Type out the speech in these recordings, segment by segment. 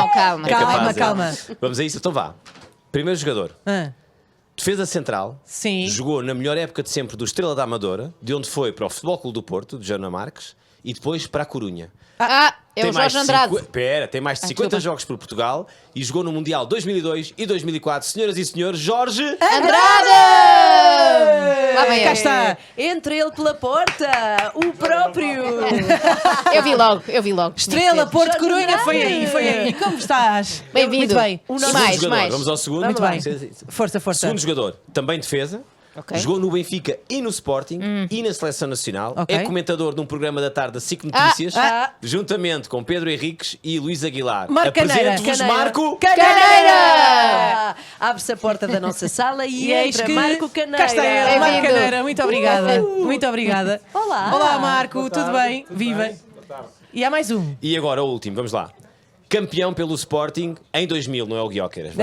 Não, calma. Calma. Vamos a isso, então vá. Primeiro jogador. Defesa central. Sim. Jogou na melhor época de sempre do Estrela da Amadora, de onde foi para o Futebol Clube do Porto, de Joana Marques, e depois para a Corunha. É o Jorge Andrade. Tem mais de 50 jogos por Portugal e jogou no Mundial 2002 e 2004. Senhoras e senhores, Jorge Andrade! Lá vem Cá ele. está. Entra ele pela porta, o próprio. Eu vi logo. Estrela, Porto, Jorge Corunha, Andrade. foi aí. Como estás? Bem-vindo. Muito bem. E Segundo mais, jogador. mais. Vamos ao segundo. Muito bem. Sim. Força. Segundo jogador, também defesa. Ok. Jogou no Benfica e no Sporting e na Seleção Nacional. Ok. É comentador de um programa da tarde da SIC Notícias, juntamente com Pedro Henriques e Luís Aguilar. Marco Caneira. Apresento-vos Marco Caneira! Abre-se a porta da nossa sala e eis entra que Marco Caneira. cá está ele, Marco Bem-vindo. Caneira. Muito obrigada. Muito obrigada. Olá. Olá, Marco. Tudo bem? Viva. E há mais um. E agora o último, vamos lá. Campeão pelo Sporting em 2000, não é o Guióqueras.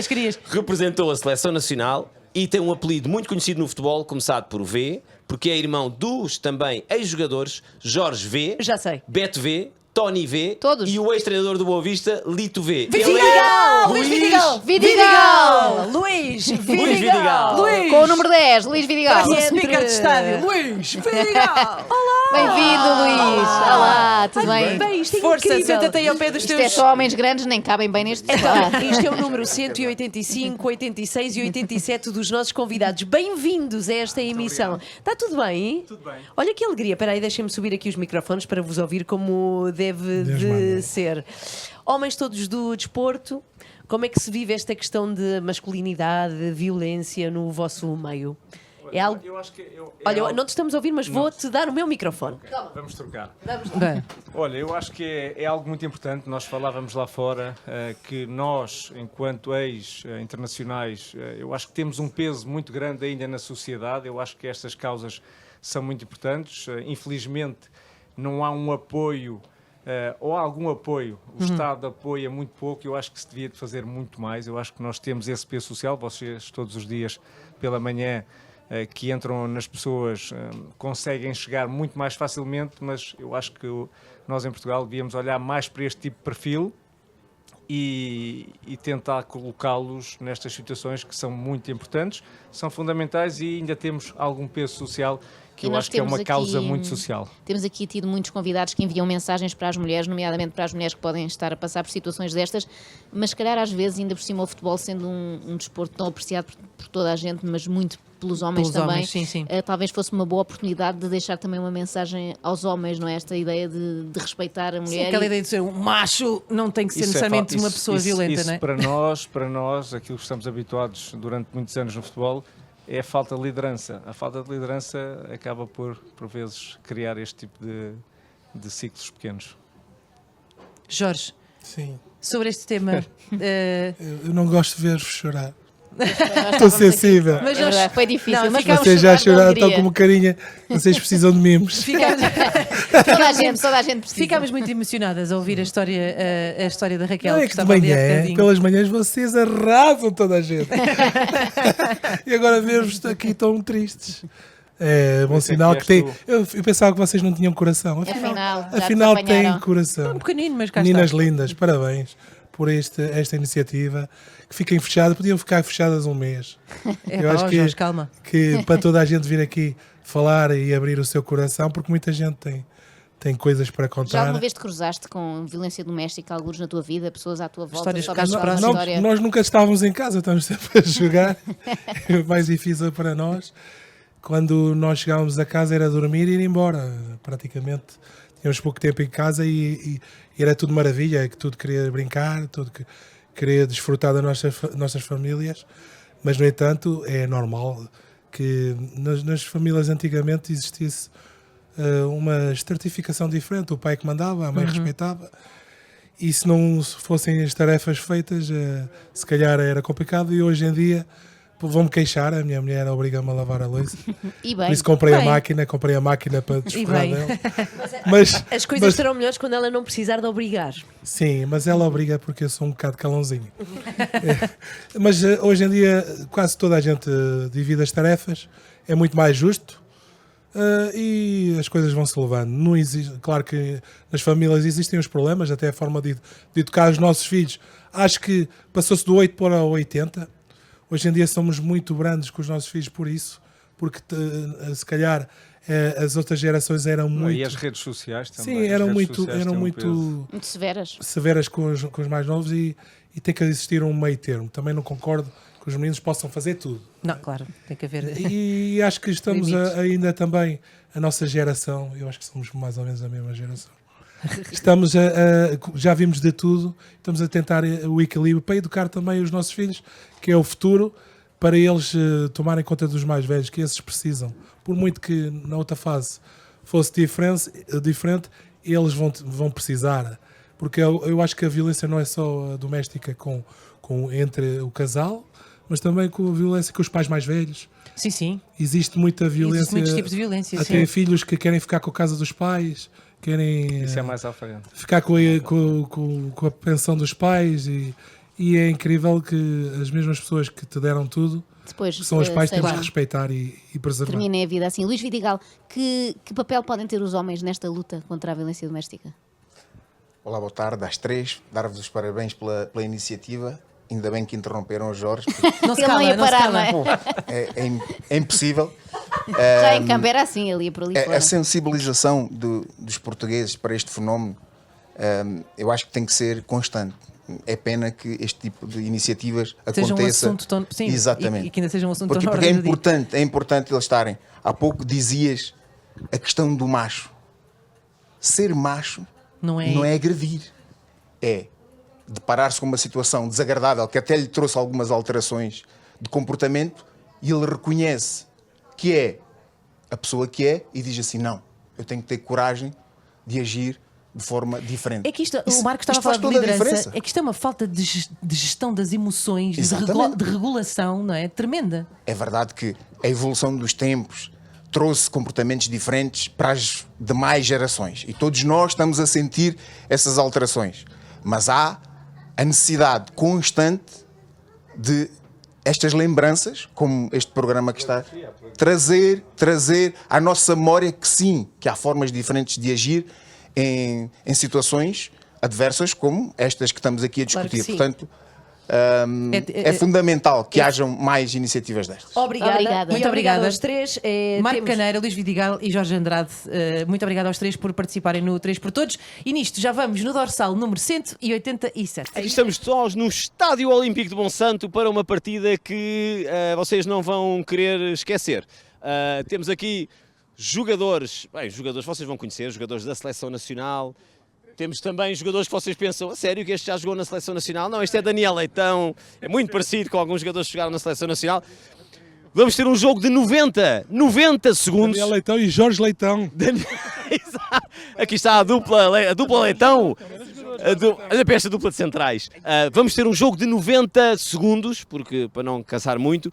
Querias. Representou a Seleção Nacional e tem um apelido muito conhecido no futebol, começado por V, porque é irmão dos também ex-jogadores Jorge V, Já sei. Beto V, Tony V Todos. e o ex-treinador do Boa Vista, Lito V. Vidigal! Luís Vidigal! Luís Vidigal! Vidigal! Luís. Com o número 10, Luís Vidigal. Parece um Entre- speaker de estádio. Luís Vidigal. Bem-vindo, Luís. Olá, tudo bem? Bem, isto é Força, incrível. senta-te aí ao pé dos Isto é teus... só homens grandes, nem cabem bem neste sofá. Então, isto é o número 185, 86 e 87 dos nossos convidados. Bem-vindos a esta emissão. Está tudo bem? Tudo bem. Olha que alegria. Espera aí, deixem-me subir aqui os microfones para vos ouvir como deve de ser. Homens todos do desporto, como é que se vive esta questão de masculinidade, de violência no vosso meio? É algo... Eu acho que Olha, algo- não te estamos a ouvir, mas vou-te dar o meu microfone. Vamos trocar. Bem, Olha, eu acho que é algo muito importante. Nós falávamos lá fora que nós, enquanto ex-internacionais, eu acho que temos um peso muito grande ainda na sociedade. Eu acho que estas causas são muito importantes. Infelizmente, não há um apoio, ou há algum apoio. O Estado apoia muito pouco. Eu acho que se devia de fazer muito mais. Eu acho que nós temos esse peso social. Vocês, todos os dias, pela manhã, que entram nas pessoas, conseguem chegar muito mais facilmente, mas eu acho que nós em Portugal devíamos olhar mais para este tipo de perfil e tentar colocá-los nestas situações que são muito importantes, são fundamentais e ainda temos algum peso social que E eu nós acho que é uma temos causa aqui- muito social. Temos aqui tido muitos convidados que enviam mensagens para as mulheres, nomeadamente para as mulheres que podem estar a passar por situações destas, mas se calhar às vezes, ainda por cima, o futebol sendo um desporto tão apreciado por toda a gente, mas muito pelos homens Pelos também, homens, sim. talvez fosse uma boa oportunidade de deixar também uma mensagem aos homens, não é? Esta ideia de respeitar a mulher. sim, aquela ideia de ser um macho não tem que ser Isso é necessariamente fa- uma isso- pessoa isso- violenta, isso não é? para nós, aquilo que estamos habituados durante muitos anos no futebol, é a falta de liderança. A falta de liderança acaba por vezes, criar este tipo de ciclos pequenos. Jorge, Sim, sobre este tema... eu não gosto de ver-vos chorar. Estou sensível. mas É verdade, foi difícil, Não, mas ficamos- Vocês já chorar de choraram, estão alegria. como carinha. Vocês precisam de mimos. ficamos, Toda a gente precisa. ficámos muito emocionadas a ouvir a história da Raquel, Não é que que de estava ali há manhã, bocadinho. pelas manhãs, vocês arrasam toda a gente. E agora ver-vos aqui tão tristes. É bom Isso é sinal que que tem. és Eu pensava que vocês não tinham coração. Afinal, já Afinal te apanharam. têm coração. Um pequenino, mas cá Meninas está. lindas, parabéns por esta iniciativa. Que fiquem fechadas, podiam ficar fechadas um mês. É, Eu pá, acho ó, que- Jorge, calma. Que para toda a gente vir aqui falar e abrir o seu coração, porque muita gente tem coisas para Já contar. alguma vez te cruzaste com violência doméstica, alguns na tua vida, pessoas à tua volta? Histórias de soubeste casos alguma próximos. história? Nós nunca estávamos em casa, estamos sempre a jogar. É mais difícil para nós. Quando nós chegávamos a casa era dormir e ir embora. Praticamente tínhamos pouco tempo em casa e era tudo maravilha, que tudo queria brincar, tudo queria desfrutar das nossas famílias. Mas, no entanto, é normal que nas famílias antigamente existisse uma estratificação diferente. O pai que mandava, a mãe respeitava. E se não fossem as tarefas feitas, se calhar era complicado. E hoje em dia vou-me queixar, a minha mulher obriga-me a lavar a louça. E Por bem, isso comprei a Bem. máquina para desfrutar bem. dela. Mas, As coisas serão melhores quando ela não precisar de obrigar. sim, mas ela obriga porque eu sou um bocado calãozinho. Mas hoje em dia quase toda a gente divide as tarefas, é muito mais justo. e as coisas vão se levando. Não existe, claro que nas famílias existem os problemas, até a forma de educar os nossos filhos. Acho que passou-se do 8 para o 80. Hoje em dia somos muito brandos com os nossos filhos por isso, porque se calhar as outras gerações eram muito... E as redes sociais também. Sim, eram muito Muito severas. severas com os mais novos e tem que existir um meio termo. Também não concordo que os meninos possam fazer tudo. Não, claro, tem que haver. E acho que estamos Limites. ainda também, a nossa geração, eu acho que somos mais ou menos a mesma geração, estamos já vimos de tudo, estamos a tentar o equilíbrio para educar também os nossos filhos, que é o futuro, para eles tomarem conta dos mais velhos, que esses precisam. Por muito que na outra fase fosse diferente, eles vão precisar. Porque eu acho que a violência não é só doméstica entre o casal, mas também com a violência com os pais mais velhos. Sim, sim. Existe muita violência. Existem muitos tipos de violência. Até Sim. filhos que querem ficar com a casa dos pais, querem Isso é mais à frente. ficar com a pensão dos pais e é incrível que as mesmas pessoas que te deram tudo, Depois, que são os pais, temos sejam- que respeitar e preservar. terminem a vida assim. Luís Vidigal, que papel podem ter os homens nesta luta contra a violência doméstica? Olá, boa tarde, às 3. Dar-vos os parabéns pela iniciativa. Ainda bem que interromperam o Jorge, porque Não se Ele não cala, ia não se parar, cala. não é? pô, é impossível. Já em campo era assim, ali por ali fora. A sensibilização dos portugueses para este fenómeno, eu acho que tem que ser constante. É pena que este tipo de iniciativas Seja um aconteça. assunto tão. Sim, Exatamente. E que ainda seja um assunto Porque tão na é ordem do dia. importante eles estarem. Há pouco dizias a questão do macho. Ser macho Não é. não é agredir. É deparar-se com uma situação desagradável que até lhe trouxe algumas alterações de comportamento e ele reconhece que é a pessoa que é e diz assim, não, eu tenho que ter coragem de agir de forma diferente. É que isto, Isso- o Marco estava a isto falar faz de toda a liderança. diferença. É que isto é uma falta de gestão das emoções, de Exatamente. regulação, não é? Tremenda. É verdade que a evolução dos tempos trouxe comportamentos diferentes para as demais gerações e todos nós estamos a sentir essas alterações. Mas há a necessidade constante de estas lembranças, como este programa que está, trazer à nossa memória que sim, que há formas diferentes de agir em situações adversas como estas que estamos aqui a Claro que discutir. sim. Portanto, é fundamental que hajam mais iniciativas destas. Obrigada. Obrigada. Muito obrigada aos três. Marco Temos- Caneira, Luís Vidigal e Jorge Andrade, muito obrigada aos três por participarem no 3 por Todos. E nisto já vamos no dorsal número 187. Aqui estamos nós no Estádio Olímpico de Monsanto para uma partida que vocês não vão querer esquecer. Temos aqui jogadores vocês vão conhecer, jogadores da Seleção Nacional. Temos também jogadores que vocês pensam, a sério que este já jogou na Seleção Nacional? Não, este é Daniel Leitão, é muito parecido com alguns jogadores que jogaram na Seleção Nacional. Vamos ter um jogo de 90 segundos. Daniel Leitão e Jorge Leitão. Exato. Aqui está a dupla Leitão. Olha para esta dupla de centrais. Vamos ter um jogo de 90 segundos, porque para não cansar muito,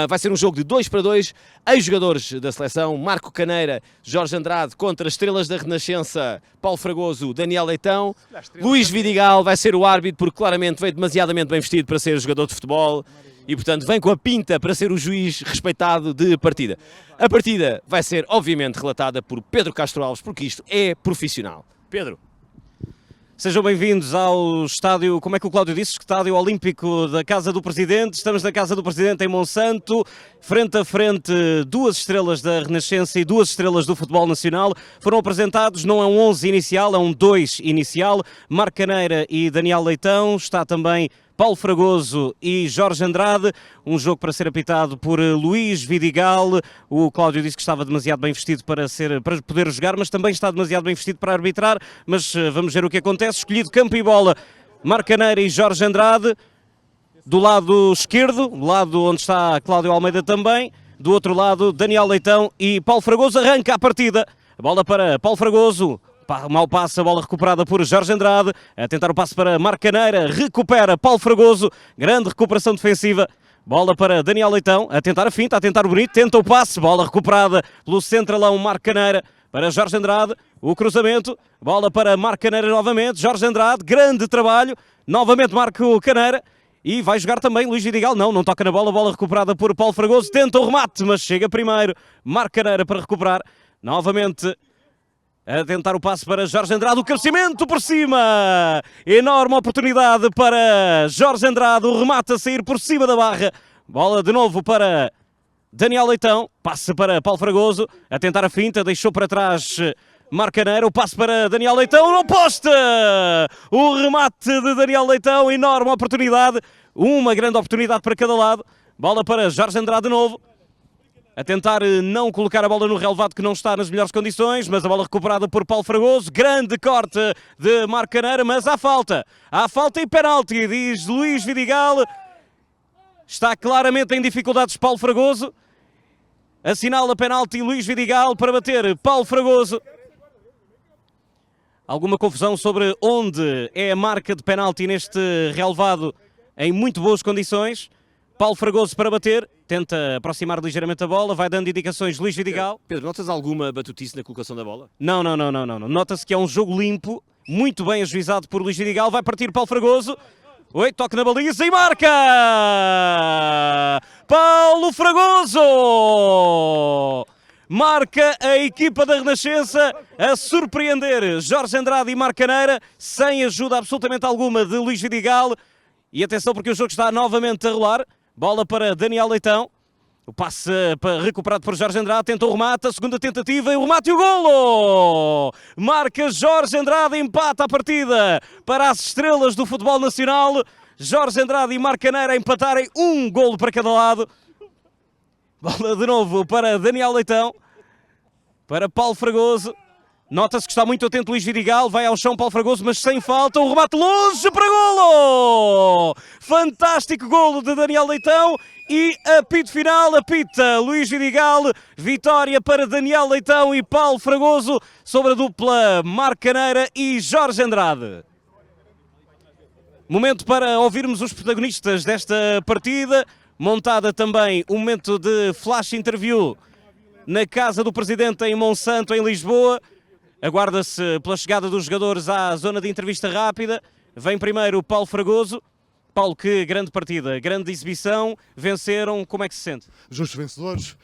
vai ser um jogo de 2-2. Ex-jogadores da seleção, Marco Caneira, Jorge Andrade contra estrelas da Renascença, Paulo Fragoso, Daniel Leitão. Luís Vidigal vai ser o árbitro, porque claramente veio demasiadamente bem vestido para ser jogador de futebol. E, portanto, vem com a pinta para ser o juiz respeitado de partida. A partida vai ser, obviamente, relatada por Pedro Castro Alves, porque isto é profissional. Pedro. Sejam bem-vindos ao estádio, como é que o Cláudio disse? Estádio Olímpico da Casa do Presidente. Estamos na Casa do Presidente em Monsanto, frente a frente, duas estrelas da Renascença e duas estrelas do futebol nacional. Foram apresentados, não é um 11 inicial, é um 2 inicial. Marco Caneira e Daniel Leitão. Está também Paulo Fragoso e Jorge Andrade, um jogo para ser apitado por Luís Vidigal. O Cláudio disse que estava demasiado bem vestido para poder jogar, mas também está demasiado bem vestido para arbitrar. Mas vamos ver o que acontece. Escolhido campo e bola, Marco Caneira e Jorge Andrade. Do lado esquerdo, do lado onde está Cláudio Almeida também. Do outro lado, Daniel Leitão e Paulo Fragoso. Arranca a partida. A bola para Paulo Fragoso. Mal passe, a bola recuperada por Jorge Andrade, a tentar o passe para Marco Caneira, recupera Paulo Fragoso, grande recuperação defensiva, bola para Daniel Leitão, a tentar a finta, a tentar o bonito, tenta o passe, bola recuperada pelo centralão Marco Caneira, para Jorge Andrade, o cruzamento, bola para Marco Caneira novamente, Jorge Andrade, grande trabalho, novamente Marco Caneira, e vai jogar também Luís Vidigal, não toca na bola, bola recuperada por Paulo Fragoso, tenta o remate, mas chega primeiro, Marco Caneira para recuperar. Novamente a tentar o passe para Jorge Andrade, o cabeceamento por cima. Enorme oportunidade para Jorge Andrade, o remate a sair por cima da barra. Bola de novo para Daniel Leitão, passe para Paulo Fragoso, a tentar a finta, deixou para trás Marcaneiro, o passe para Daniel Leitão, no poste! O remate de Daniel Leitão, enorme oportunidade, uma grande oportunidade para cada lado. Bola para Jorge Andrade de novo, a tentar não colocar a bola no relevado que não está nas melhores condições, mas a bola recuperada por Paulo Fragoso, grande corte de Marcaneiro, mas há falta e penalti, diz Luís Vidigal. Está claramente em dificuldades Paulo Fragoso, assinala penalti Luís Vidigal para bater Paulo Fragoso. Alguma confusão sobre onde é a marca de penalti neste relevado em muito boas condições. Paulo Fragoso para bater, tenta aproximar ligeiramente a bola, vai dando indicações Luís Vidigal. Pedro, notas alguma batutice na colocação da bola? Não. Nota-se que é um jogo limpo, muito bem ajuizado por Luís Vidigal. Vai partir Paulo Fragoso. Oi, toque na baliza e marca! Paulo Fragoso! Marca a equipa da Renascença a surpreender Jorge Andrade e Marcaneira, sem ajuda absolutamente alguma de Luís Vidigal. E atenção porque o jogo está novamente a rolar. Bola para Daniel Leitão. O passe recuperado por Jorge Andrade. Tenta o remate, a segunda tentativa e o remate e o golo! Marca Jorge Andrade, empata a partida para as estrelas do futebol nacional. Jorge Andrade e Marcaneira empatarem um golo para cada lado. Bola de novo para Daniel Leitão. Para Paulo Fragoso. Nota-se que está muito atento Luís Vidigal, vai ao chão Paulo Fragoso, mas sem falta, um remate longe para golo! Fantástico golo de Daniel Leitão e apito final, apita Luís Vidigal, vitória para Daniel Leitão e Paulo Fragoso sobre a dupla Marcaneira e Jorge Andrade. Momento para ouvirmos os protagonistas desta partida, montada também um momento de flash interview na casa do Presidente em Monsanto, em Lisboa. Aguarda-se pela chegada dos jogadores à zona de entrevista rápida. Vem primeiro o Paulo Fragoso. Paulo, que grande partida, grande exibição, venceram, como é que se sente? Justos vencedores.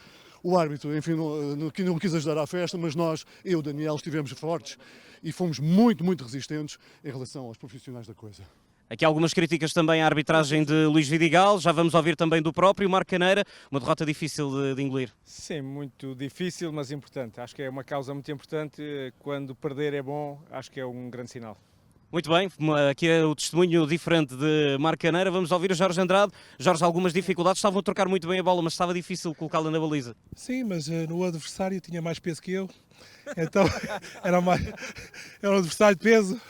O árbitro, enfim, não quis ajudar à festa, mas nós, eu e o Daniel, estivemos fortes e fomos muito resistentes em relação aos profissionais da coisa. Aqui algumas críticas também à arbitragem de Luís Vidigal, já vamos ouvir também do próprio Marcaneira, uma derrota difícil de engolir. Sim, muito difícil, mas importante. Acho que é uma causa muito importante. Quando perder é bom, acho que é um grande sinal. Muito bem, aqui é o testemunho diferente de Marcaneira. Vamos ouvir o Jorge Andrade. Jorge, algumas dificuldades, estavam a trocar muito bem a bola, mas estava difícil colocá-la na baliza. Sim, mas no adversário tinha mais peso que eu, então era um adversário de peso,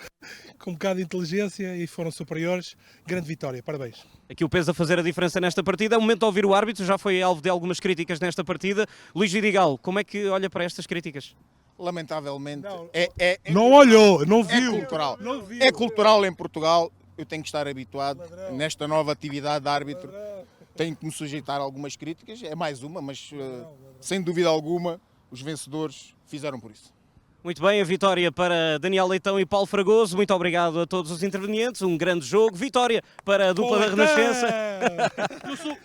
com um bocado de inteligência e foram superiores. Grande vitória, parabéns. Aqui o peso a fazer a diferença nesta partida. É o momento de ouvir o árbitro, já foi alvo de algumas críticas nesta partida. Luís Vidigal, como é que olha para estas críticas? Lamentavelmente, Não olhou, não é viu. cultural. Não viu. É cultural em Portugal. Eu tenho que estar habituado nesta nova atividade de árbitro. Tenho que me sujeitar a algumas críticas. É mais uma, mas sem dúvida alguma, os vencedores fizeram por isso. Muito bem, a vitória para Daniel Leitão e Paulo Fragoso. Muito obrigado a todos os intervenientes. Um grande jogo. Vitória para a dupla da Renascença. Eu sou